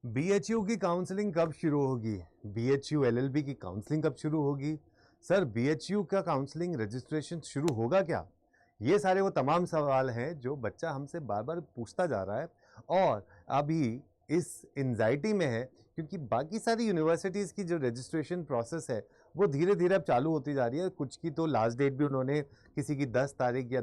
BHU की counselling कब शुरू होगी? बीएचयू एलएलबी की काउंसलिंग कब शुरू होगी? सर, बीएचयू का काउंसलिंग रजिस्ट्रेशन शुरू होगा क्या? ये सारे वो तमाम सवाल हैं जो बच्चा हमसे बार-बार पूछता जा रहा है और अभी इस एंग्जायटी में है क्योंकि बाकी सारी यूनिवर्सिटीज़ की जो रजिस्ट्रेशन प्रोसेस है, वो धीरे-धीरे अब चालू होती जा रही है। कुछ की तो लास्ट डेट भी उन्होंने किसी की 10 तारीख या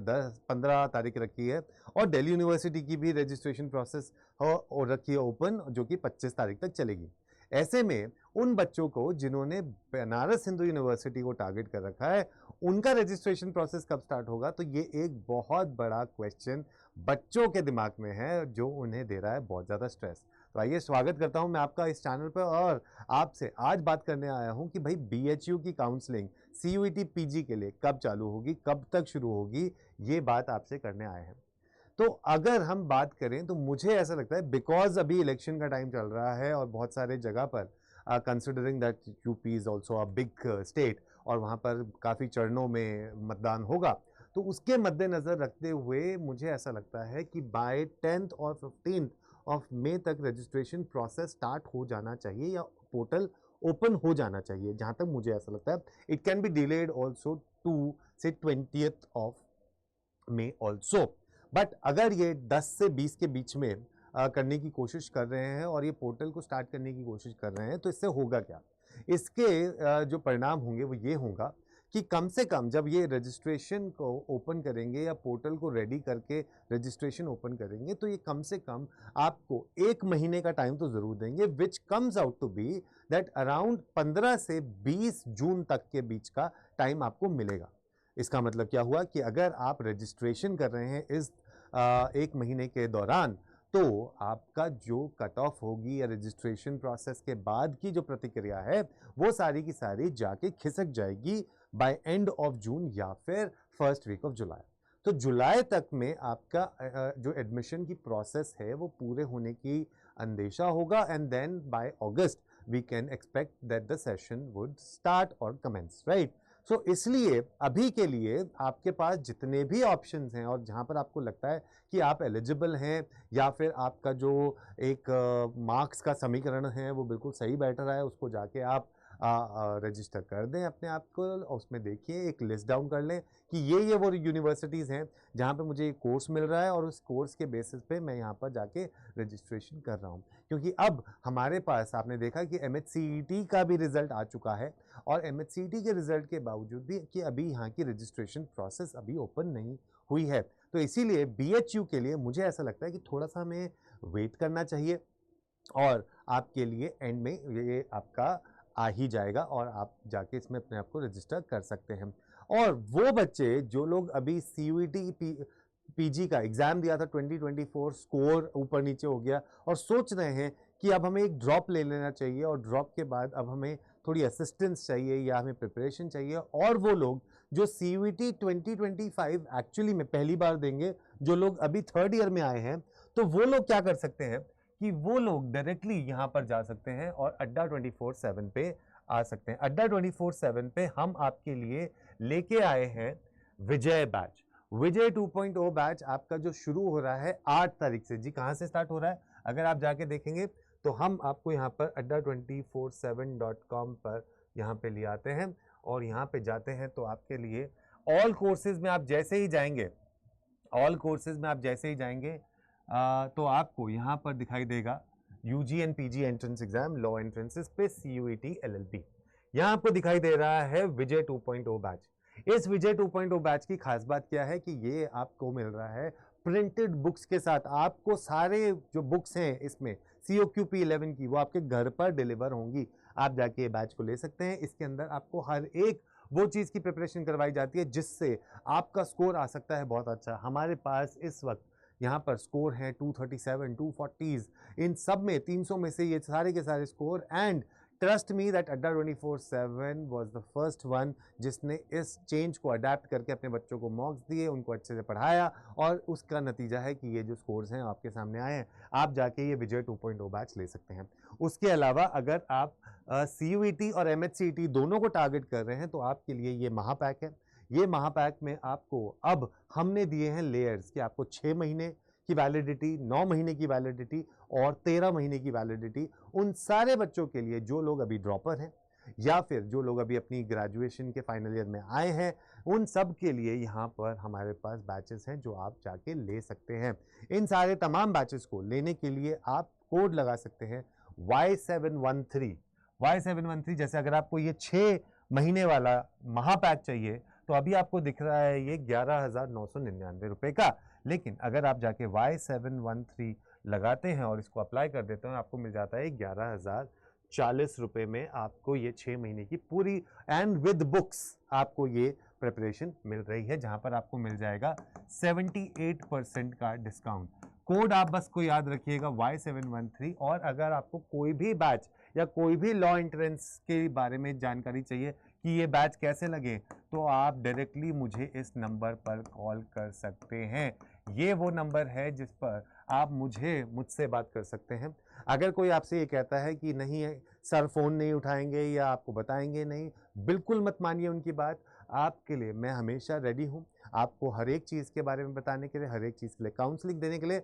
15 तारीख रखी है और दिल्ली यूनिवर्सिटी की भी रजिस्ट्रेशन प्रोसेस और रखी है ओपन, जो कि 25 तारीख तक चलेगी। ऐसे में उन बच्चों को जिन्होंने बनारस हिंदू यूनिवर्सिटी को टारगेट कर रखा है, उनका रजिस्ट्रेशन प्रोसेस कब स्टार्ट होगा? तो ये एक बहुत बड़ा क्वेश्चन बच्चों के दिमाग में है, जो उन्हें दे रहा है बहुत ज़्यादा स्ट्रेस। तो आइए, स्वागत करता हूं मैं आपका इस चैनल पर और आपसे आज बात करने आया हूं कि भाई बीएचयू की काउंसलिंग सीयूईटी पीजी के लिए कब चालू होगी, कब तक शुरू होगी, ये बात आपसे करने आए हैं। तो अगर हम बात करें तो मुझे ऐसा लगता है, बिकॉज अभी इलेक्शन का टाइम चल रहा है और बहुत सारे जगह पर considering that UP is also a big state और वहाँ पर काफ़ी चरणों में मतदान होगा, तो उसके मद्देनज़र रखते हुए मुझे ऐसा लगता है कि बाय 10th और 15th ऑफ मई तक रजिस्ट्रेशन प्रोसेस स्टार्ट हो जाना चाहिए या पोर्टल ओपन हो जाना चाहिए। जहाँ तक मुझे ऐसा लगता है, it can be delayed also to से 20th of May also. But अगर ये 10 से 20 के बीच में करने की कोशिश कर रहे हैं और ये पोर्टल को स्टार्ट करने की कोशिश कर रहे हैं, तो इससे होगा क्या? इसके जो परिणाम होंगे वो ये होगा कि कम से कम जब ये रजिस्ट्रेशन को ओपन करेंगे या पोर्टल को रेडी करके रजिस्ट्रेशन ओपन करेंगे, तो ये कम से कम आपको 1 महीने का टाइम तो ज़रूर देंगे, which comes out to be that around 15 से 20 जून तक के बीच का टाइम आपको मिलेगा। इसका मतलब क्या हुआ कि अगर आप रजिस्ट्रेशन कर रहे हैं इस 1 महीने के दौरान, तो आपका जो कट ऑफ होगी या रजिस्ट्रेशन प्रोसेस के बाद की जो प्रतिक्रिया है, वो सारी की सारी जाके खिसक जाएगी बाय एंड ऑफ जून या फिर फर्स्ट वीक ऑफ जुलाई। तो जुलाई तक में आपका जो एडमिशन की प्रोसेस है वो पूरे होने की अंदेशा होगा and then by August we can expect that the session would start और कमेंस, राइट? सो इसलिए अभी के लिए आपके पास जितने भी ऑप्शंस हैं और जहां पर आपको लगता है कि आप एलिजिबल हैं या फिर आपका जो एक मार्क्स का समीकरण है वो बिल्कुल सही बैठ रहा है, उसको जाके आप रजिस्टर कर दें अपने आप को और उसमें देखिए, एक लिस्ट डाउन कर लें कि ये वो यूनिवर्सिटीज़ हैं जहाँ पे मुझे एक कोर्स मिल रहा है और उस कोर्स के बेसिस पे मैं यहाँ पर जाके रजिस्ट्रेशन कर रहा हूँ। क्योंकि अब हमारे पास आपने देखा कि एमएचसीईटी का भी रिजल्ट आ चुका है और एमएचसीईटी के रिजल्ट के बावजूद भी कि अभी यहाँ की रजिस्ट्रेशन प्रोसेस अभी ओपन नहीं हुई है, तो इसीलिए बीएचयू के लिए मुझे ऐसा लगता है कि थोड़ा सा हमें वेट करना चाहिए और आपके लिए एंड में ये आपका आ ही जाएगा और आप जाके इसमें अपने आप को रजिस्टर कर सकते हैं। और वो बच्चे जो लोग अभी सीयूईटी पीजी का एग्जाम दिया था 2024, स्कोर ऊपर नीचे हो गया और सोच रहे हैं कि अब हमें एक ड्रॉप ले लेना चाहिए और ड्रॉप के बाद अब हमें थोड़ी असिस्टेंस चाहिए या हमें प्रिपरेशन चाहिए, और वो लोग जो सीयूईटी 2025 एक्चुअली में पहली बार देंगे, जो लोग अभी थर्ड ईयर में आए हैं, तो वो लोग क्या कर सकते हैं कि वो लोग डायरेक्टली यहां पर जा सकते हैं और अड्डा 24/7 पे आ सकते हैं। अड्डा 24/7 पे हम आपके लिए लेके आए हैं विजय बैच। विजय 2.0 बैच आपका जो शुरू हो रहा है 8 तारीख से। जी, कहां से स्टार्ट हो रहा है? अगर आप जाके देखेंगे तो हम आपको यहाँ पर adda247.com पर यहाँ पे ले आते हैं और यहाँ पे जाते हैं तो आपके लिए ऑल कोर्सेज में आप जैसे ही जाएंगे, तो आपको यहाँ पर दिखाई देगा UG and PG entrance exam, law entrances पे सीयूईटी एलएलबी। यहाँ आपको दिखाई दे रहा है विजय 2.0 बैच। इस विजय 2.0 बैच की खास बात क्या है कि ये आपको मिल रहा है प्रिंटेड बुक्स के साथ। आपको सारे जो बुक्स हैं इसमें COQP 11 की, वो आपके घर पर डिलीवर होंगी। आप जाके ये बैच को ले सकते हैं। इसके अंदर आपको हर एक वो चीज़ की प्रिपरेशन करवाई जाती है जिससे आपका स्कोर आ सकता है बहुत अच्छा। हमारे पास इस वक्त यहाँ पर स्कोर हैं 237, 240, इन सब में 300 में से ये सारे के सारे score. And trust me that अड्डा 24/7 वॉज द फर्स्ट वन जिसने इस चेंज को अडेप्ट करके अपने बच्चों को मॉक्स दिए, उनको अच्छे से पढ़ाया और उसका नतीजा है कि ये जो स्कोर्स हैं आपके सामने आए हैं। आप जाके ये विजय 2.0 बैच ले सकते हैं। उसके अलावा अगर आप CUET और MHCET दोनों को टारगेट कर रहे हैं तो आपके लिए ये महापैक है। ये महापैक में आपको अब हमने दिए हैं लेयर्स कि आपको 6 महीने की वैलिडिटी, 9 महीने की वैलिडिटी और 13 महीने की वैलिडिटी उन सारे बच्चों के लिए जो लोग अभी ड्रॉपर हैं या फिर जो लोग अभी अपनी ग्रेजुएशन के फाइनल ईयर में आए हैं, उन सब के लिए यहाँ पर हमारे पास बैचेस हैं जो आप जाके ले सकते हैं। इन सारे तमाम बैचेस को लेने के लिए आप कोड लगा सकते हैं Y713। Y713 जैसे अगर आपको ये 6 महीने वाला महापैक चाहिए तो अभी आपको दिख रहा है ये 11,999 रुपए का, लेकिन अगर आप जाके Y713 लगाते हैं और इसको अप्लाई कर देते हैं आपको मिल जाता है 11,040 रुपए में आपको ये 6 महीने की पूरी एंड विद बुक्स आपको ये प्रिपरेशन मिल रही है, जहां पर आपको मिल जाएगा 78% का डिस्काउंट। कोड आप बस को याद रखिएगा Y713। और अगर आपको कोई भी बैच या कोई भी लॉ एंट्रेंस के बारे में जानकारी चाहिए कि ये बैच कैसे लगे तो आप डायरेक्टली मुझे इस नंबर पर कॉल कर सकते हैं। ये वो नंबर है जिस पर आप मुझसे बात कर सकते हैं। अगर कोई आपसे ये कहता है कि नहीं सर फ़ोन नहीं उठाएंगे या आपको बताएंगे नहीं, बिल्कुल मत मानिए उनकी बात। आपके लिए मैं हमेशा रेडी हूँ, आपको हर एक चीज़ के बारे में बताने के लिए, हर एक चीज़ के लिए काउंसलिंग देने के लिए।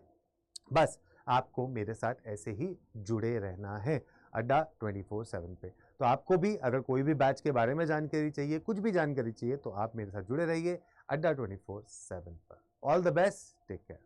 बस आपको मेरे साथ ऐसे ही जुड़े रहना है अड्डा 24/7 पे। तो आपको भी अगर कोई भी बैच के बारे में जानकारी चाहिए, कुछ भी जानकारी चाहिए, तो आप मेरे साथ जुड़े रहिए अड्डा 24/7 पर। All the best, take care.